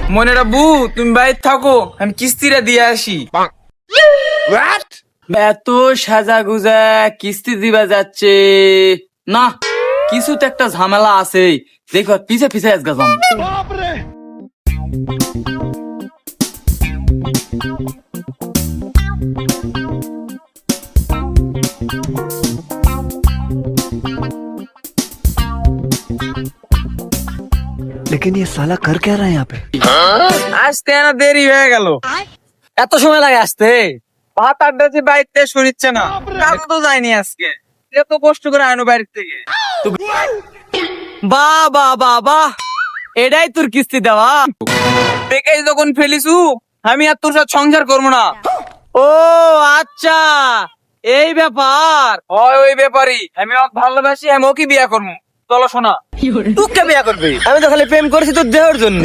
মনে রাখবো তুমি বাইরে থাকো, আমি কিস্তিটা দিয়ে আসি। এত সাজা গুজা কিস্তি দিবা যাচ্ছে না, কিছু তো একটা ঝামেলা আছে। দেখো পিছে পিছে আজকে যাম। लेकिन ये साला कर क्या रहा है यहाँ पे? আসতে না দেরি হয়ে গেল। এত সময় লাগে আসতে? ভাত আড্ডা যে বাড়িতে সরিচ্ছে না, কাজে তো যায়নি আজকে। এত কষ্ট করে আনো বাড়ির থেকে। বাহ বাহ বাহ বাহ, এটাই তোর কিস্তি দেওয়া? বেকাই যখন ফেলিছু, আমি আর তোর সাথে সংসার করবো না। ও আচ্ছা, এই ব্যাপার। হয় ওই ব্যাপারই, আমি ওকে ভালোবাসি, আমি ওকে বিয়া করবো। চলো শোনা। তুই কে বিয়া করবি? আমি তো খালি প্রেম করছি তোর দেহর জন্য।